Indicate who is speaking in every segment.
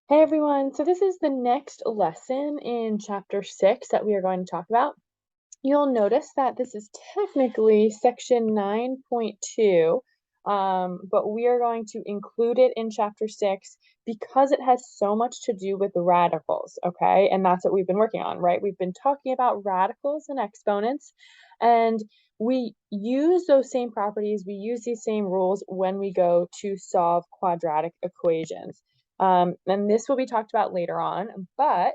Speaker 1: Hey everyone, so this is the next lesson in chapter 6 that we are going to talk about. You'll notice that this is technically section 9.2, but we are going to include it in chapter 6 because it has so much to do with radicals, okay? And that's what we've been working on, right? We've been talking about radicals and exponents, and we use those same properties, we use these same rules when we go to solve quadratic equations. And this will be talked about later on, but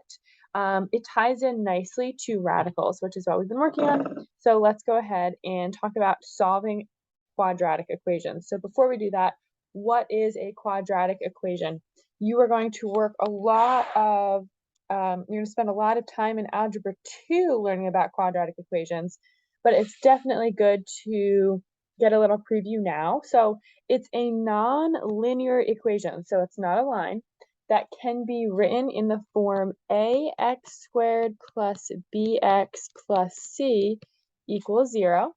Speaker 1: it ties in nicely to radicals, which is what we've been working on. So let's go ahead and talk about solving quadratic equations. So before we do that, what is a quadratic equation? You are going to work a lot of, you're going to spend a lot of time in Algebra 2 learning about quadratic equations, but it's definitely good to get a little preview now. So it's a non-linear equation, so it's not a line, that can be written in the form ax squared plus bx plus c equals 0.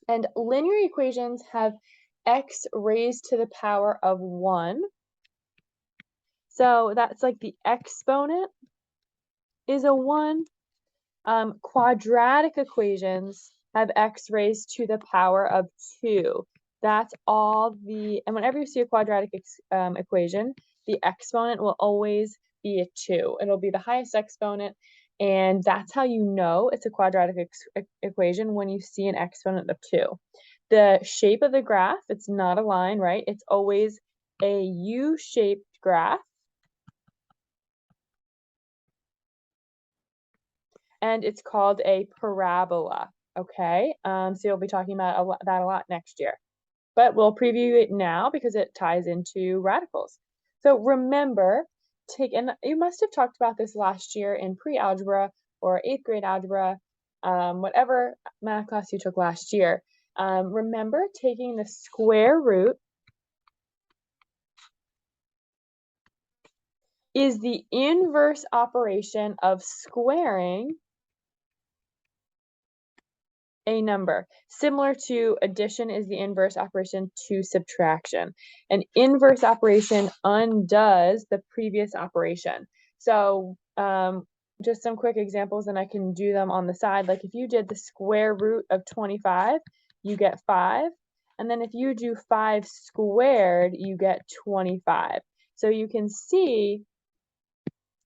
Speaker 1: And linear equations have x raised to the power of 1. So that's like the exponent is a 1. Quadratic equations have x raised to the power of 2. That's all and whenever you see a quadratic equation, the exponent will always be a 2. It'll be the highest exponent, and that's how you know it's a quadratic equation when you see an exponent of 2. The shape of the graph, it's not a line, right? It's always a U-shaped graph. And it's called a parabola, okay? So you'll be talking about that a lot next year. But we'll preview it now because it ties into radicals. So remember, and you must have talked about this last year in pre-algebra or 8th grade algebra, whatever math class you took last year. Remember taking the square root is the inverse operation of squaring a number. Similar to addition is the inverse operation to subtraction. An inverse operation undoes the previous operation. So just some quick examples, and I can do them on the side. Like if you did the square root of 25, you get 5. And then if you do 5 squared, you get 25. So you can see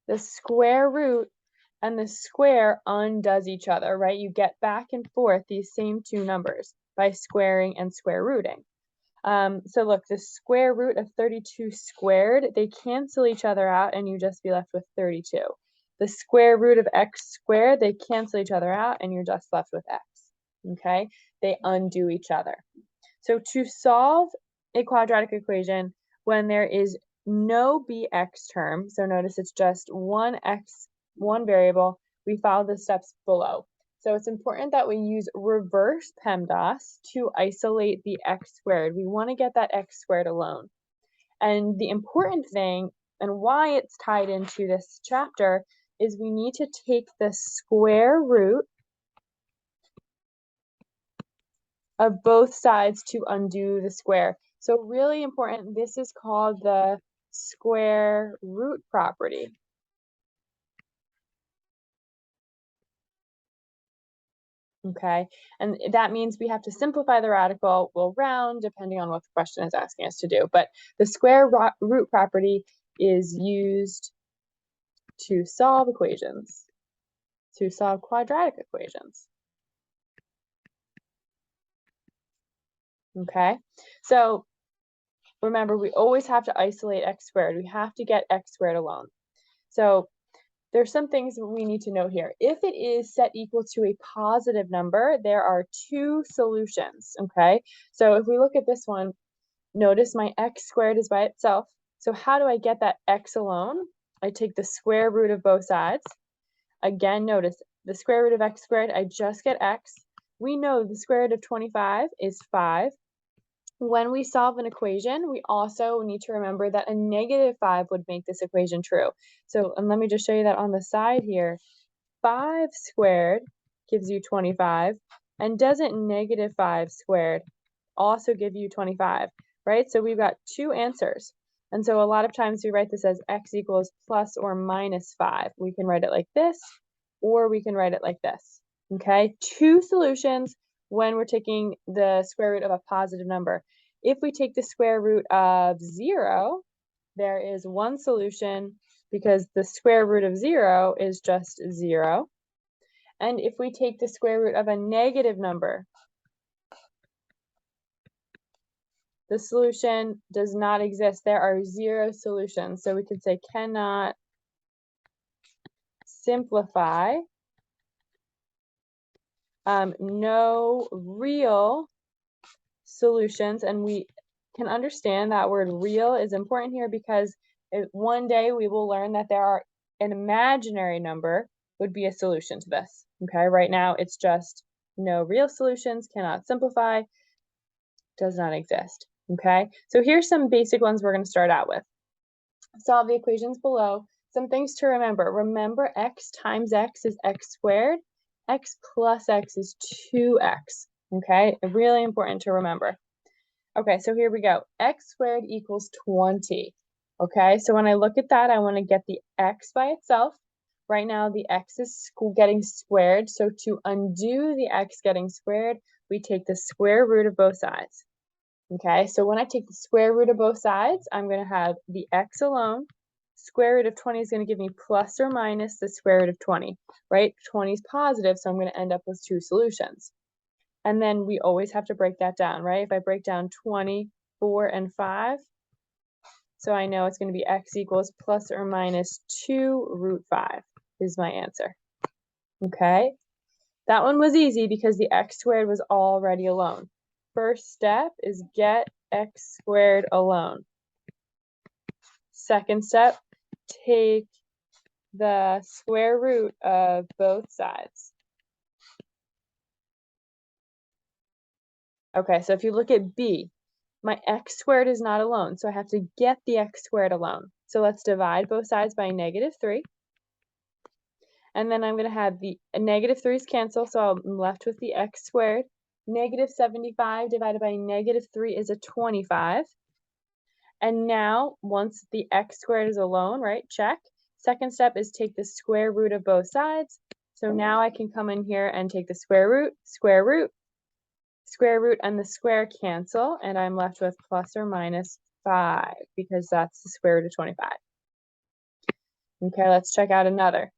Speaker 1: the square root and the square undoes each other, right? You get back and forth these same two numbers by squaring and square rooting. So look, the square root of 32 squared, they cancel each other out and you just be left with 32. The square root of x squared, they cancel each other out and you're just left with x, okay? They undo each other. So to solve a quadratic equation when there is no bx term, so notice it's just one variable, we follow the steps below. So it's important that we use reverse PEMDAS to isolate the x squared. We want to get that x squared alone. And the important thing, and why it's tied into this chapter, is we need to take the square root of both sides to undo the square. So really important, this is called the square root property. Okay, and that means we have to simplify the radical. We'll round depending on what the question is asking us to do, but the square root property is used to solve equations, to solve quadratic equations. Okay, so remember, we always have to isolate x squared. We have to get x squared alone. So there's some things we need to note here. If it is set equal to a positive number, there are two solutions, okay? So if we look at this one, notice my x squared is by itself. So how do I get that x alone? I take the square root of both sides. Again, notice the square root of x squared, I just get x. We know the square root of 25 is 5. When we solve an equation, we also need to remember that a -5 would make this equation true. So let me just show you that on the side here. 5 squared gives you 25, and doesn't -5 squared also give you 25, right? So we've got two answers. And so a lot of times we write this as x equals plus or minus 5. We can write it like this, or we can write it like this. Okay, two solutions when we're taking the square root of a positive number. If we take the square root of 0, there is one solution because the square root of 0 is just 0. And if we take the square root of a negative number, the solution does not exist. There are 0 solutions. So we could say cannot simplify. No real solutions. And we can understand that word real is important here because one day we will learn that there are an imaginary number would be a solution to this. Okay, right now it's just no real solutions, cannot simplify, does not exist. Okay, so here's some basic ones we're going to start out with. Solve the equations below. Some things to remember. Remember, x times x is x squared. X plus x is 2x. Okay, really important to remember. Okay, so here we go. X squared equals 20. Okay, so when I look at that, I want to get the x by itself. Right now, the x is getting squared. So to undo the x getting squared, we take the square root of both sides. Okay, so when I take the square root of both sides, I'm going to have the x alone. Square root of 20 is going to give me plus or minus the square root of 20, right? 20 is positive, so I'm going to end up with two solutions. And then we always have to break that down, right? If I break down 20, 4, and 5, so I know it's going to be x equals plus or minus 2 root 5 is my answer. Okay, that one was easy because the x squared was already alone. First step is get x squared alone. Second step, take the square root of both sides. Okay, so if you look at B, my x squared is not alone, so I have to get the x squared alone. So let's divide both sides by -3. And then I'm going to have the -3's cancel, so I'm left with the x squared. -75 divided by -3 is a 25. And now, once the x squared is alone, right, check. Second step is take the square root of both sides. So now I can come in here and take the square root, and the square cancel, and I'm left with plus or minus 5, because that's the square root of 25. Okay, let's check out another.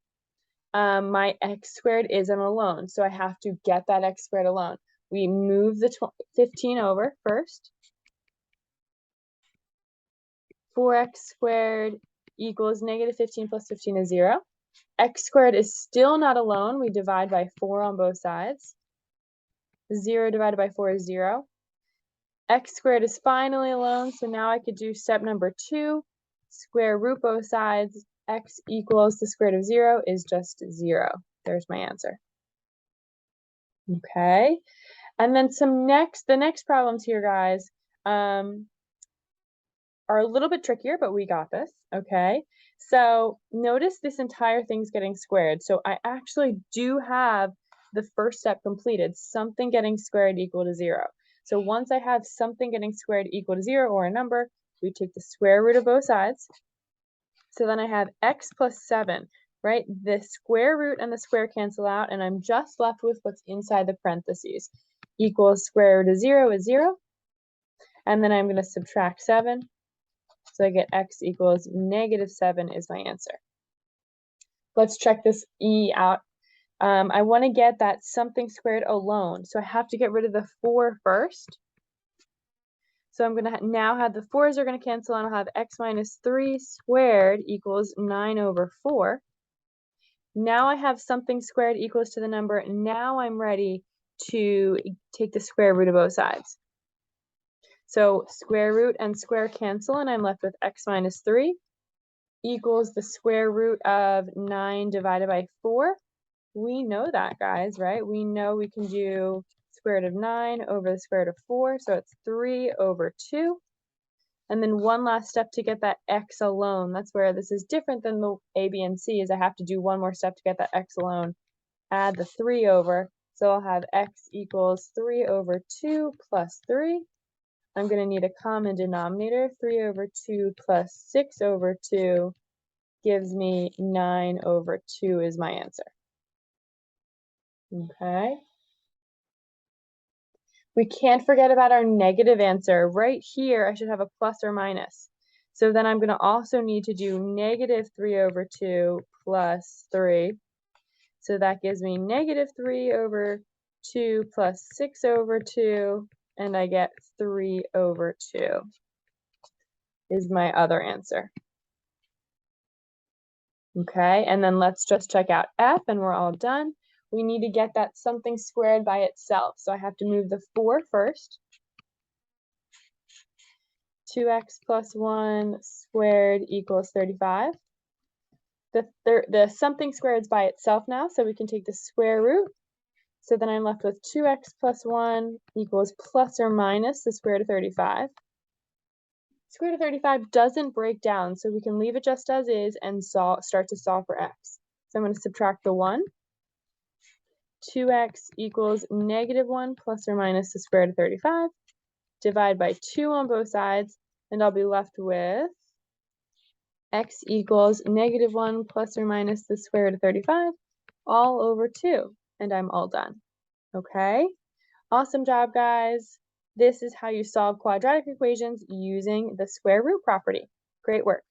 Speaker 1: My x squared isn't alone, so I have to get that x squared alone. We move the 15 over first. 4x squared equals -15 plus 15 is 0. X squared is still not alone. We divide by 4 on both sides. 0 divided by 4 is 0. X squared is finally alone, so now I could do step number 2. Square root both sides. X equals the square root of 0 is just 0. There's my answer. Okay, and then the next problems here, guys, are a little bit trickier, but we got this, okay? So notice this entire thing's getting squared. So I actually do have the first step completed, something getting squared equal to 0. So once I have something getting squared equal to 0 or a number, we take the square root of both sides. So then I have x plus 7, right? The square root and the square cancel out, and I'm just left with what's inside the parentheses. Equals square root of 0 is 0. And then I'm going to subtract 7. So I get x equals -7 is my answer. Let's check this E out. I want to get that something squared alone. So I have to get rid of the 4 first. So I'm going to now have the 4's are going to cancel, and I'll have x minus 3 squared equals 9 over 4. Now I have something squared equals to the number. Now I'm ready to take the square root of both sides. So square root and square cancel, and I'm left with x minus 3 equals the square root of 9 divided by 4. We know that, guys, right? We know we can do square root of 9 over the square root of 4, so it's 3 over 2. And then one last step to get that x alone. That's where this is different than the a, b, and c, is I have to do one more step to get that x alone. Add the 3 over, so I'll have x equals 3 over 2 plus 3. I'm going to need a common denominator. 3 over 2 plus 6 over 2 gives me 9 over 2 is my answer. Okay. We can't forget about our negative answer. Right here, I should have a plus or minus. So then I'm going to also need to do negative 3 over 2 plus 3. So that gives me negative 3 over 2 plus 6 over 2, and I get 3 over 2 is my other answer. Okay, and then let's just check out f, and we're all done. We need to get that something squared by itself. So I have to move the 4 first. 2x plus 1 squared equals 35. The something squared is by itself now, so we can take the square root. So then I'm left with 2x plus 1 equals plus or minus the square root of 35. Square root of 35 doesn't break down, so we can leave it just as is and start to solve for x. So I'm going to subtract the 1. 2x equals negative 1 plus or minus the square root of 35. Divide by 2 on both sides, and I'll be left with x equals negative 1 plus or minus the square root of 35 all over 2. And I'm all done. Okay? Awesome job, guys. This is how you solve quadratic equations using the square root property. Great work.